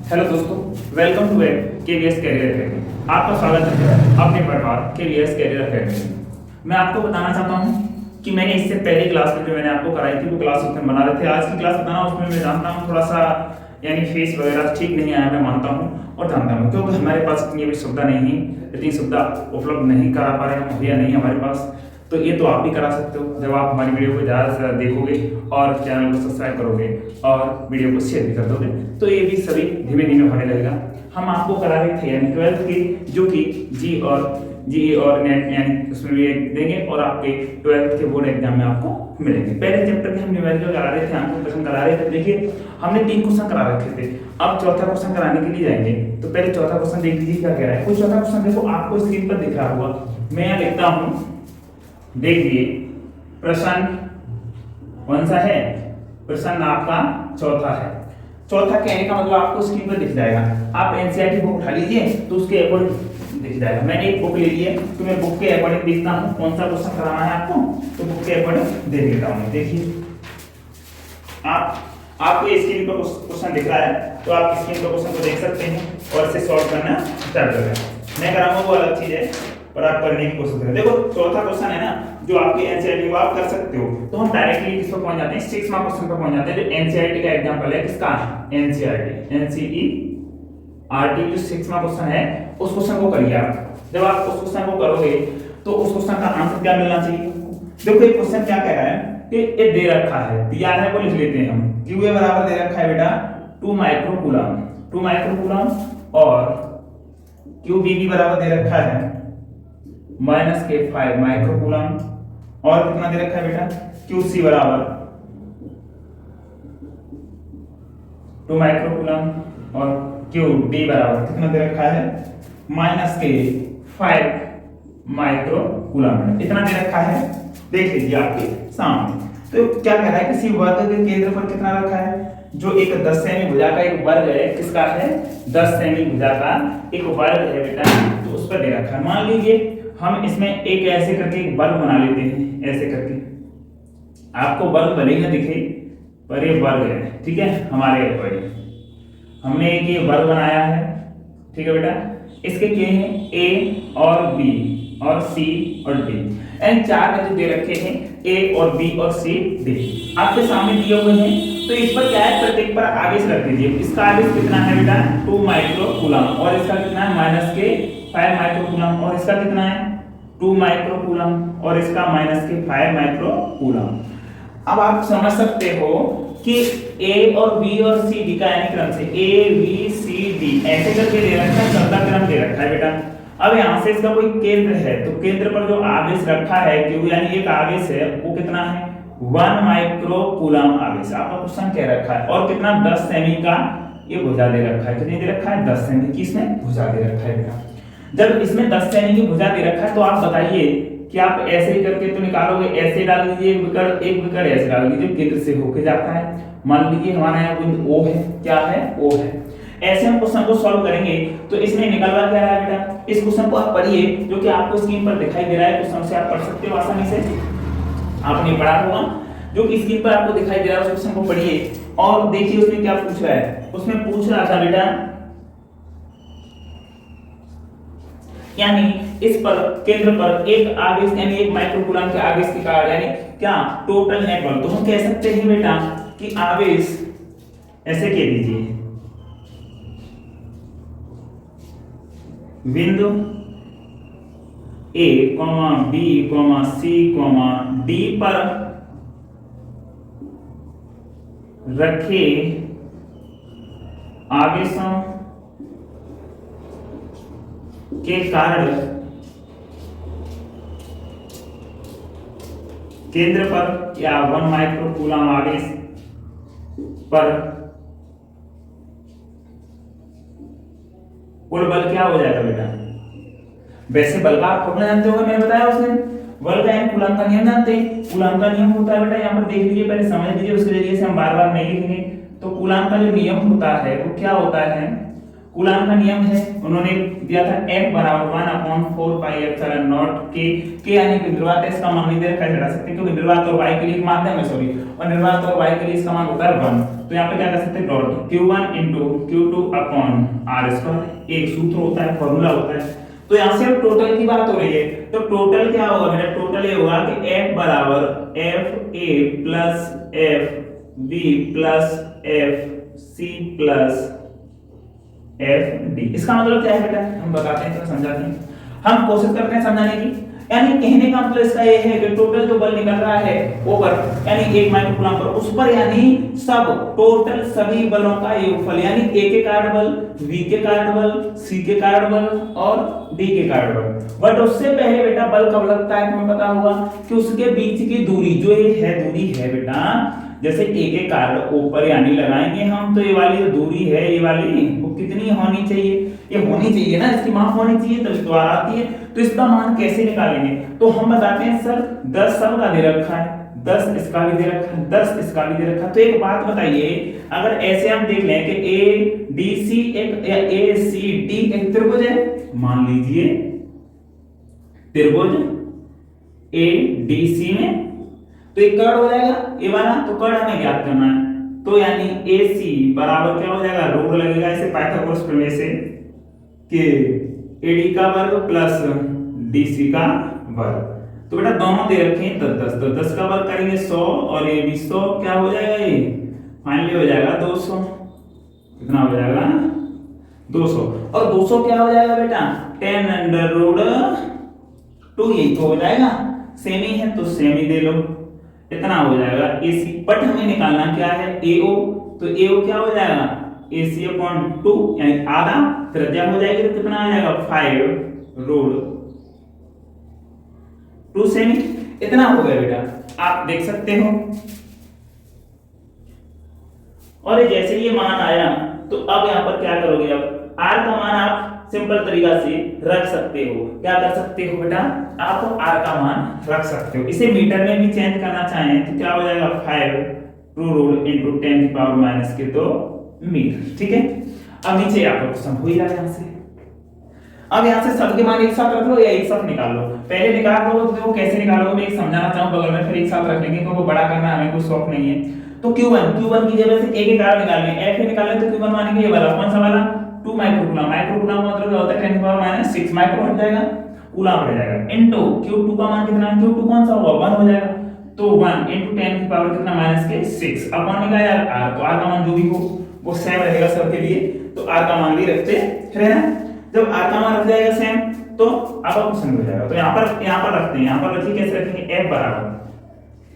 Hello दोस्तों, welcome to KVS career academy. आपका स्वागत है अपने प्रकार केवीएस कैरियर अकेडमी। मैं आपको बताना चाहता हूं कि मैंने इससे पहली क्लास में जो मैंने आपको कराई थी वो क्लास उसमें बना रहे थे। आज की क्लास बताना उसमें मैं जानता हूं थोड़ा सा यानी फेस वगैरह ठीक नहीं आया, मैं मानता हूं और जानता हूं, क्योंकि हमारे पास इतनी अभी सुविधा नहीं है, इतनी सुविधा उपलब्ध नहीं करा पा रहे हैं, मुहैया नहीं हमारे पास। तो ये तो आप भी करा सकते हो जब आप हमारी वीडियो को ज़्यादा से ज़्यादा देखोगे और चैनल को सब्सक्राइब करोगे और वीडियो को शेयर भी कर दोगे, तो ये भी सभी धीमे धीमे होने लगेगा। हम आपको करा रहे थे यानी 12th की, जो कि जी और नेट यानी उसमें भी देंगे और आपके 12th के बोर्ड एग्जाम में आपको मिलेंगे। पहले चैप्टर के हम न्यूमेरिकल करा रहे थे, आपको क्वेश्चन करा रहे थे। देखिए हमने 3 क्वेश्चन करा रखे थे, अब चौथा क्वेश्चन कराने के लिए जाएंगे। तो पहले चौथा क्वेश्चन देख लीजिए क्या कह रहा है। कोई चौथा क्वेश्चन देखो, आपको स्क्रीन पर दिख रहा होगा, मैं यहाँ लिखता हूँ, देखिए प्रश्न कौन सा है, प्रश्न आपका चौथा है। चौथा कहने का मतलब आपको स्क्रीन पर दिख जाएगा। आप एनसीईआरटी बुक उठा लीजिए तो उसके अकॉर्डिंग दिख जाएगा। मैंने एक बुक ले ली है तो मैं बुक के अकॉर्डिंग देखता हूँ कौन सा क्वेश्चन कराना है आपको, तो बुक के अकॉर्डिंग देख लेता हूँ। देखिए आपको स्क्रीन पर क्वेश्चन दिख रहा है तो आप स्क्रीन पर क्वेश्चन को देख सकते हैं और इसे सॉल्व करना स्टार्ट कर दें। मैं कराऊंगा वो अलग चीज है पर आप करने की कोशिश करें। देखो चौथा क्वेश्चन है ना जो आपके एनसीईआरटी को आप कर सकते हो, तो हम डायरेक्टली किस पर पहुंच जाते हैं, 6 मार्क क्वेश्चन पर पहुंच जाते हैं। जो एनसीईआरटी का एग्जांपल है किसका, एनसीईआरटी जो 6 मार्क क्वेश्चन है उस क्वेश्चन को करिए आप। जब आप उस क्वेश्चन को करोगे तो उस क्वेश्चन का आंसर क्या मिलना चाहिए। देखो ये क्वेश्चन क्या कह रहा है कि ये दे रखा है, दिया है वो लिख लेते हैं हम। क्यू बराबर दे रखा है बेटा 2 माइक्रोकूलम और क्यू बी बराबर दे रखा है -5 माइक्रोकूलम और कितना दे रखा है बेटा क्यू सी बराबर 2 माइक्रोकूलम और क्यू डी बराबर कितना दे रखा है -5 माइक्रोकूलम, इतना दे रखा है। देख लीजिए आपके सामने। तो क्या कह रहा है, किसी वर्ग के केंद्र पर कितना रखा है, जो एक 10 सेमी भुजा का एक वर्ग है, किसका है 10 सेमी भुजा का एक वर्ग है बेटा, तो उस पर दे रखा है। मान लीजिए हम इसमें एक ऐसे करके एक वर्ग बना लेते हैं, ऐसे करके आपको वर्ग भले ही ना दिखे पर ये वर्ग है, ठीक है। हमारे अकॉर्डिंग हमने एक ये वर्ग बनाया है, ठीक है बेटा। इसके क्या है ए और बी और सी और डी, एंड 4 वैल्यू दे रखे हैं ए और बी और सी डी आपके सामने दिए हुए हैं। तो इस पर क्या है, प्रत्येक पर आवेश रख दीजिए। इसका आवेश कितना है बेटा 2 माइक्रोकूलम और इसका कितना है -5 माइक्रोकूलम और इसका कितना है 2 माइक्रोकूलम और इसका -5 माइक्रोकूलम। अब आप समझ सकते हो कि ए और बी और सी डी का यानी क्रम से ए बी सी डी ऐसे करके दे रखा है, चौथा क्रम दे रखा है बेटा। अब यहां से इसका कोई केंद्र है तो केंद्र पर जो आवेश रखा है क्यों यानी एक आवेश है वो कितना है 1 माइक्रोकूलम आवेश आपका क्वेश्चन कह रखा है। और कितना 10 सेमी का ये भुजा दे रखा है, कितनी दे रखा है 10 सेमी की इसमें भुजा दे रखा है बेटा। जब इसमें 10 सेमी की भुजा दे रखा है तो आप बताइए कि आप ऐसे ही करके तो निकालोगे, ऐसे डाल दीजिए एक विकर्ण ऐसे डाल दीजिए, केंद्र से होके जाता है। मान लीजिए हमारा यहाँ बिंदु O है, क्या है O है। ऐसे हम क्वेश्चन को सॉल्व करेंगे तो इसमें निकलवा क्या रहा है बेटा, इस क्वेश्चन को आप पढ़िए जो कि आपको स्क्रीन पर दिखाई दे रहा है। क्वेश्चन से आप पढ़ सकते हो आसानी से, आपने पढ़ा होगा जो कि स्क्रीन पर आपको दिखाई दे रहा है उस क्वेश्चन को पढ़िए और देखिए उसमें क्या पूछ रहा है। उसमें पूछ रहा था बेटा यानी इस पर केंद्र पर एक आवेश यानी 1 माइक्रोकूलम के आवेश के कारण यानी क्या टोटल नेट बल, तो हम कह सकते हैं बेटा कि आवेश ऐसे कह दीजिए बिंदु ए बी सी डी पर रखे आवेशों के कारण केंद्र पर क्या 1 माइक्रोकूलम आवेश पर कुल बल क्या हो जाएगा बेटा। वैसे बल का फॉर्मूला जानते हो, मैंने बताया उसने बल का यानी कूलम का नियम जानते हैं। कूलम का नियम होता है बेटा, यहाँ पर देख लीजिए, पहले समझ लीजिए, उसके जरिए से हम बार बार नहीं लिखेंगे। तो कूलम का जो नियम होता है वो क्या होता है, कूलाम का नियम है, उन्होंने दिया था F बराबर 1/4 के यानी कि निर्वात है, इसका मान नहीं दे रखा है, हटा सकते हैं क्योंकि निर्वात और y के लिए एक माध्यम है, सॉरी, और निर्वात और y के लिए इसका मान होता है 1। तो यहाँ पे क्या कर सकते हैं, dot q1 q2 upon r², एक सूत्र होता है, फॉर्मूला होता है। तो यहाँ से अब टोटल की बात हो रही है, तो टोटल क्या होगा मेरा, टोटल ये होगा कि F बराबर FA plus FB plus FC plus FD। इसका मतलब क्या है बेटा, हम बताते हैं, तो समझाते हैं, हम कोशिश करते हैं समझाने की। यानी कहने का मतलब इसका ये है कि टोटल जो बल निकल रहा है ओवर यानी 1 माइक्रो कूलम पर, उस पर यानी सब टोटल सभी बलों का योगफल, यानी A के कारण बल, B के कारण बल, C के कारण बल और D के कारण बल। बट उससे पहले बेटा बल कब लगता है तुम्हें पता होगा कि उसके बीच की दूरी, जो ये है दूरी है बेटा, जैसे A के कारण ऊपर यानी लगाएंगे हम, तो ये वाली जो दूरी है, ये वाली वो कितनी होनी चाहिए, ये होनी चाहिए ना, इसकी माप होनी चाहिए, तब तो आती है। तो इसका मान कैसे निकालेंगे, तो हम बताते हैं सर 10 सबका दे रखा है, 10 इसका भी दे रखा है, 10 इसका भी दे रखा है। तो एक बात बताइए, अगर ऐसे हम देख लें कि ADC एक या ACD एक त्रिभुज है, मान लीजिए त्रिभुज ADC में, तो एक कर्ण हो जाएगा ये वाला, तो कर्ण हमें ज्ञात करना है। तो यानी AC बराबर क्या हो जाएगा, रूट लगेगा इसे पाइथागोरस प्रमेय से कि AD का वर्ग प्लस DC का वर्ग। तो बेटा दोनों दे रखे हैं 10 तो 10 का वर्ग करेंगे 100 और ये भी 100, क्या हो जाएगा, ये फाइनली हो जाएगा 200। कितना हो जाएगा, 200। और 200 क्या हो जाएगा बेटा, 10 अंडर रूट 2, यही तो हो जाएगा, सेमी है तो सेमी दे लो, इतना हो जाएगा AC। बट हमें निकालना क्या है, AO, तो AO क्या हो जाएगा, AC अपॉन 2 यानी आधा, त्रिज्या हो जाएगी तो कितना आ जाएगा 5 रूट 2 सेमी, इतना हो गया बेटा, आप देख सकते हो। और जैसे ये मान आया तो अब यहां पर क्या करोगे, अब R का मान आप सिंपल तरीका से रख सकते हो, क्या कर सकते हो बेटा, आप R का मान रख सकते हो। इसे मीटर में भी चेंज करना चाहें तो क्या हो जाएगा 5 रूट इनटू 10 की पावर माइनस के 2 मीटर, ठीक है। अब नीचे आपका क्वेश्चन हो ही रहा है यहां से, अब यहां से सबके मान एक साथ रख लो या एक साथ निकाल लो, पहले निकाल लो तो कैसे निकालोगे मैं एक समझाना चाहूं बगल में, फिर एक साथ रख लेंगे क्योंकि बड़ा करना हमें कोई शौक नहीं है। तो Q1 की जगह से A के कारण निकालने, F निकालने तो Q1 मानेंगे ये वाला, कौन सा वाला, 2 माइक्रो कूलम, माइक्रो कूलम का मतलब क्या होता है 10 की पावर माइनस 6 माइक्रो हट जाएगा, कूलम हट जाएगा, इनटू Q2 का मान कितना है, Q2 कौन सा होगा 1 हो जाएगा, तो 1 इनटू 10 की पावर कितना माइनस के 6 अपॉन में क्या यार R, तो R का मान जो भी हो वो सेम रहेगा सबके लिए, तो R का मान भी रखते रहना। जब R का मान रख जाएगा सेम तो आपका क्वेश्चन हो जाएगा। तो यहां पर रखते हैं, यहां पर रखिए, कैसे रखेंगे, F बराबर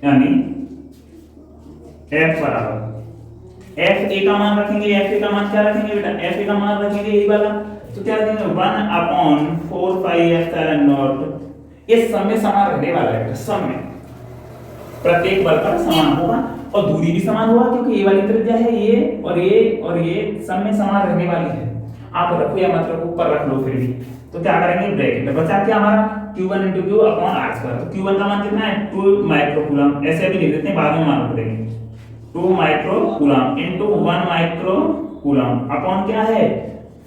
यानी F बराबर FA का मान रखेंगे, FA का मान क्या रखेंगे बेटा, FA का मान रखेंगे यही वाला, तो क्या रखेंगे 1 अपॉन 4 पाई एप्सिलॉन नॉट, ये सब में समान रहने वाला है, सब में प्रत्येक बल पर समान होगा और दूरी भी समान होगा क्योंकि ये वाली त्रिज्या है, ये और ये सब में समान रहने वाली है। आप रखो या मत रखो, ऊपर रख लो फिर भी, तो क्या करेंगे ब्रैकेट बचा क्या हमारा Q1 * Q अपॉन R², तो Q1 का मान कितना है 2 माइक्रो कूलम, ऐसे अभी लिख देते हैं, बाद में मान रख देंगे 2 micro coulomb into 1 micro coulomb upon क्या है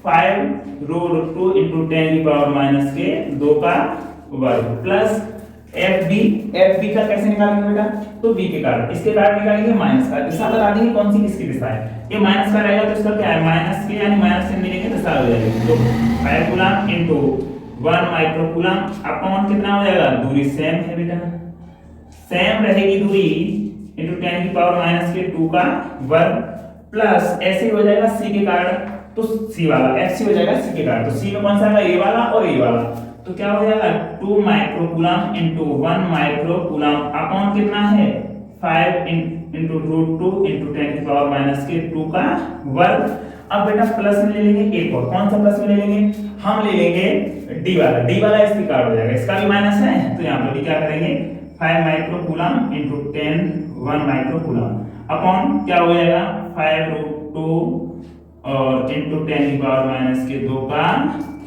5 रूट 2 इनटू 10 की पावर माइनस के 2 का वर्ग प्लस FB का कैसे निकालेंगे बेटा, तो B के कारण, इसके कारण निकालेंगे माइनस का, दिशा बता देंगे कौन सी किसकी दिशा है, ये माइनस का रहेगा तो इसका क्या है माइनस के यानी माइनस से मिलेंगे दिशा हो जाएगी, तो 5 coulomb into 1 micro coulomb upon कितना हो जाएगा, दूरी सेम है बेटा, सेम रहेगी दूरी इनटू 10 की पावर माइनस के 2 का वर्ग प्लस ऐसे हो जाएगा C के कारण, तो C वाला FC हो जाएगा C के कारण, तो C में कौन सा आएगा ये वाला और ये वाला, तो क्या हो जाएगा 2 micro coulomb into 1 micro coulomb upon कितना है 5 इनटू रूट 2 इनटू 10 की पावर माइनस के 2 का वर्ग। अब बेटा प्लस में ले लेंगे एक और, कौन सा प्लस में ले लेंगे, हम ले लेंगे D वाला इसके कारण हो जाएगा, इसका भी माइनस है तो यहाँ पर भी क्या करेंगे 5 micro coulomb into 10 1 micro coulomb upon क्या हो जाएगा 5 रूट 2 और इनटू 10 की पावर माइनस के 2 का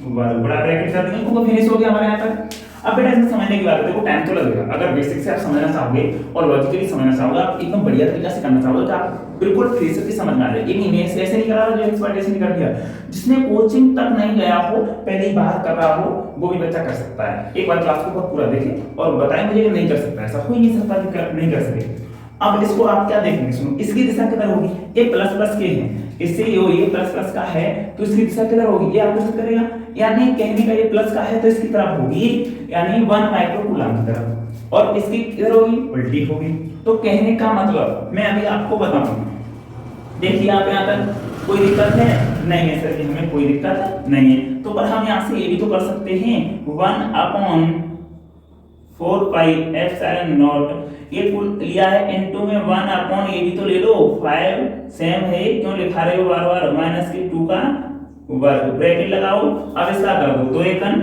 वर्ग, बड़ा ब्रैकेट कर देंगे, तो फिनिश हो गया हमारे यहाँ तक। अब बेटा इसमें समझने की बात है, देखो टाइम तो लगेगा, अगर बेसिक से आप समझना चाहोगे और लॉजिकली समझना चाहोगे, आप एकदम बढ़िया तरीके से करना चाहोगे तो आप बिल्कुल फ्री से समझ में आ जाए। ये नहीं मैं ऐसे नहीं करा रहा जो एक्सपर्ट ऐसे नहीं कर दिया। जिसने कोचिंग तक नहीं गया हो, पहले ही बाहर कर रहा हो, वो भी बच्चा कर सकता है। एक बार क्लास को पूरा देखें और बताएं मुझे कि नहीं कर सकता, ऐसा हो ही नहीं सकता कि नहीं कर सके। अब इसको आप क्या देखेंगे, सुनो, इसकी दिशा किधर होगी, ये प्लस प्लस के है, इससे ये प्लस प्लस का है तो इसकी दिशा किधर होगी, ये अपोजिट करेगा, यानी कहने का ये प्लस का है तो इसकी तरफ होगी, यानी 1 माइक्रोकूलम की तरफ, और इसकी किधर होगी, उल्टी होगी। तो कहने का मतलब मैं अभी आपको बताऊं, देखिए आप यहाँ तक कोई दिक्कत है नहीं है सर, हमें कोई दिक्कत नहीं है। तो पर हम यहाँ से ये भी तो कर सकते हैं 1/4 पाई एप्सिलॉन नॉट, ये कुल लिया है इनटू में 1 ये भी तो ले लो 5 सेम है, क्यों लिखा रहे हो बार बार, माइनस के 2 का वर्ग, ब्रैकेट लगाओ। अब इसका कर दो 2 एकन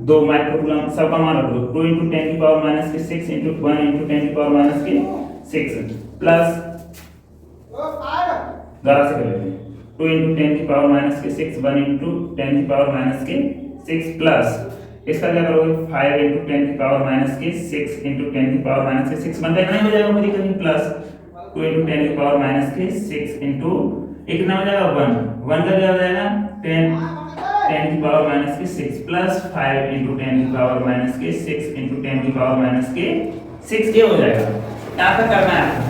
2 माइक्रोकूलम, सबका मान रख दो 2 × 10 की पावर माइनस के 6 × 1 × 10 की पावर माइनस के 6 प्लस 12 से कर लेते हैं 2 × 10 की पावर माइनस के 6 1 × 10 की पावर माइनस के 6 प्लस इसका क्या करोगे 5 × 10 की पावर माइनस के 6 × 10 की पावर माइनस के 6 बनता है, नहीं हो जाएगा, कोई दिक्कत नहीं, प्लस 2 × 10 की पावर माइनस के 6 × एक कितना हो जाएगा 1 का क्या हो जाएगा 10 की पावर माइनस के 6 प्लस 5 × 10 की पावर माइनस के 6 × 10 की पावर माइनस के 6 ये हो जाएगा। यहाँ तक करना है आपको,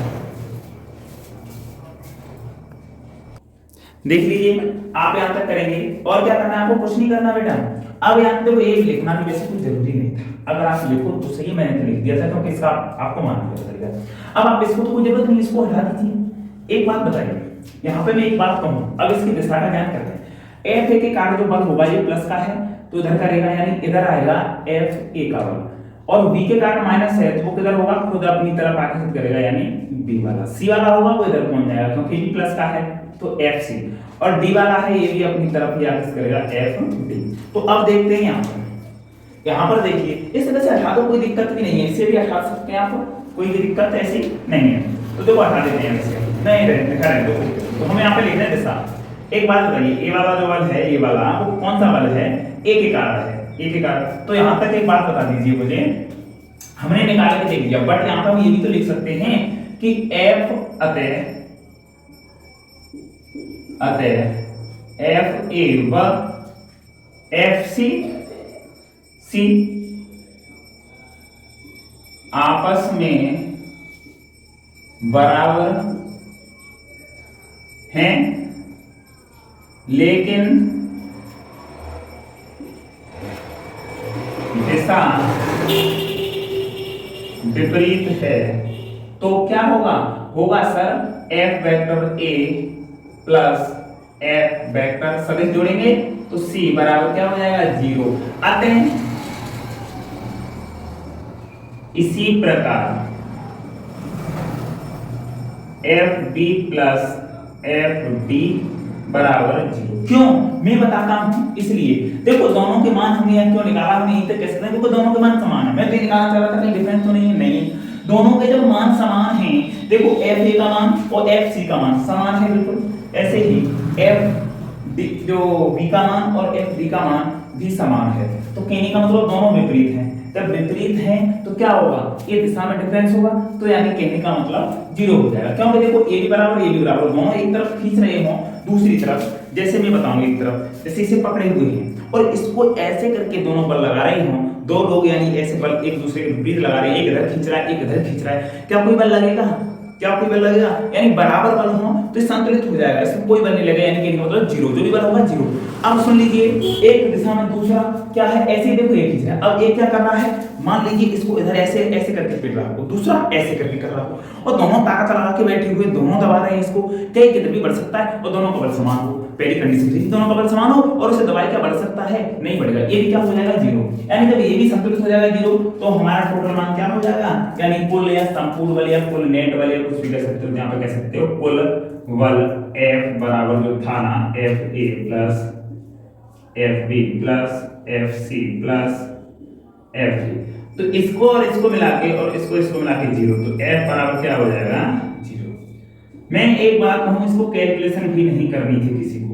देख लीजिए आप यहाँ तक करेंगे और क्या करना है आपको, कुछ नहीं करना बेटा। अब यहाँ पे एक लिखना भी वैसे कुछ जरूरी नहीं था, अगर आप लिखो तो सही, मैंने तो लिख दिया था क्योंकि इसका आपको मानना पड़ेगा। अब आप इसको तो कोई जरूरत नहीं, इसको हटा दीजिए। एक बात बताइए, यहाँ पे मैं एक बात कहूँ, अब इसकी दिशा का ज्ञान करते हैं। एफ ए के कारण जो बल होगा ये प्लस का है तो इधर का रहेगा, यानी इधर आएगा एफ ए का बल, और बी के कारण माइनस है तो वो किधर होगा, खुद अपनी तरफ आकर्षित करेगा, यानी बी वाला। सी वाला होगा वो इधर पहुंच जाएगा क्योंकि बी प्लस का है तो एफ सी, और डी वाला है ये भी अपनी तरफ ही आकर्षित करेगा एफ डी। तो अब देखते हैं यहाँ पर देखिए इस तरह से हटा दो, कोई दिक्कत भी नहीं है, इसे भी हटा सकते हैं आप, कोई भी दिक्कत ऐसी नहीं है। तो देखो हटा देते हैं इसे, नहीं रहने दो। तो हमें यहाँ पे लिखना है दिशा। एक बात बताइए, ए वाला जो बल है, ये वाला वो कौन सा बल है, ए के कारण है, ए के कारण। तो यहाँ तक एक बात बता दीजिए मुझे, हमने निकाल के देख लिया, बट यहाँ पर हम ये भी तो लिख सकते हैं कि एफ अतः एफ ए व एफ सी आपस में बराबर हैं, लेकिन दिशा विपरीत है। तो क्या होगा sir F vector A plus F vector सदिश जोड़ेंगे तो सी बराबर क्या हो जाएगा 0। अतः इसी प्रकार F B plus F D बराबर 0। क्यों मैं बताता हूं, इसलिए देखो दोनों के मान हमने यहाँ क्यों निकाला, हम यहीं तक कह सकते हैं क्योंकि दोनों के मान समान है। मैं तो निकालना चाह रहा था कहीं डिफरेंस तो नहीं है, नहीं, दोनों के जब मान समान हैं, देखो एफ ए का मान और एफ सी का मान समान है बिल्कुल, ऐसे ही एफ जो बी का मान और एफ डी का मान भी समान है। तो कहने का मतलब दोनों विपरीत हैं, जब विपरीत हैं तो क्या होगा, ये दिशा में डिफरेंस होगा, तो यानी कहने का मतलब 0 हो जाएगा। क्योंकि देखो ए भी बराबर ए भी बराबर, दोनों एक तरफ खींच रहे हो, दूसरी तरफ जैसे मैं बताऊंगा एक तरफ जैसे इसे पकड़े हुए हैं और इसको ऐसे करके दोनों बल लगा रहे हो, दो लोग यानी ऐसे बल एक दूसरे के विपरीत लगा रहे हैं, एक इधर खींच रहा है एक इधर खींच रहा है, क्या कोई बल लगेगा, क्या कोई बल लगेगा, यानी बराबर बल हो तो संतुलित हो जाएगा, इसमें कोई बल नहीं लगेगा, यानी कि मतलब 0, जो भी बल होगा 0। अब सुन लीजिए, एक दिशा में दूसरा क्या है, ऐसे देखो एक खींच रहा है, अब एक क्या कर रहा है, मान लीजिए इसको इधर ऐसे ऐसे करके पीट रहा हो, दूसरा ऐसे करके कर रहा हो, और दोनों ताकत लगा के बैठे हुए दोनों दबा रहे हैं इसको, क्या किधर भी बढ़ सकता है और दोनों का बल समान हो, पहली कंडीशन थी दोनों का बल समान हो और उसे दबाई क्या बढ़ सकता है, नहीं बढ़ेगा, ये भी क्या हो जाएगा 0। यानी जब ये भी संतुलित हो जाएगा 0 तो हमारा टोटल मान क्या हो जाएगा, यानी कुल या संपूर्ण बल या कुल नेट बल या कुछ भी कह सकते हो, यहाँ पे कह सकते हो कुल बल F बराबर जो था ना F A plus F B plus F C plus F D, तो इसको और इसको मिला के और इसको मिला के 0, तो F बराबर क्या हो जाएगा 0। मैं एक बात कहूं, इसको कैलकुलेशन भी नहीं करनी थी, किसी को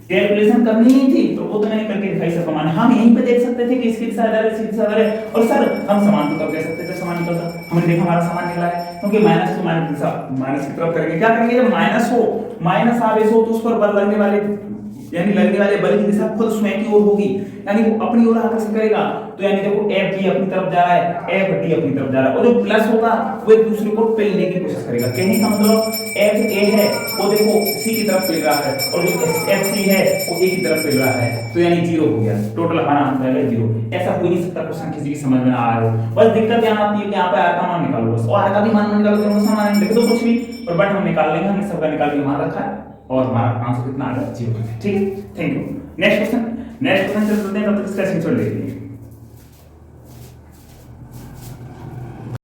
कैलकुलेशन करनी ही थी तो वो तो मैंने करके दिखाई समान, हम यहीं पे देख सकते थे कि इसकी दिशा इधर है, इसकी दिशा इधर है, और सर हम समान तो कब कह सकते थे, समान निकलता हमने देखा हमारा समान निकला है, क्योंकि माइनस तो माइनस की तरफ करेंगे। क्या करेंगे, जब माइनस हो, माइनस आवेश हो, तो उस पर बल लगने वाले यानी लगने वाले बल की दिशा खुद स्वयं की ओर होगी, यानी वो अपनी ओर आकर्षित करेगा। तो यानी देखो एफ जी अपनी तरफ जा रहा है, एफ डी अपनी तरफ जा रहा है, और जो प्लस होगा वो एक दूसरे को पेलने की कोशिश करेगा। कहने का मतलब एफ ए है वो देखो सी की तरफ पेल रहा है, और जो एफ सी है वो ए की तरफ पेल रहा है, तो यानी जीरो हो गया, टोटल हमारा आंसर है जीरो। ऐसा हो नहीं सकता क्वेश्चन किसी की समझ में ना आ रहा हो। बस दिक्कत यहाँ आती है कि यहाँ पे आर का मान निकालो बस, और आर का भी मान निकालो तो समान लिख दो कुछ भी, और बट हम निकाल लेंगे, हमने सबका निकाल के मान रखा है, और हमारा आंसर कितना आ गया, जीरो। ठीक है, थैंक यू। नेक्स्ट क्वेश्चन चलते हैं, तब तक इसका स्क्रीनशॉट ले लीजिए।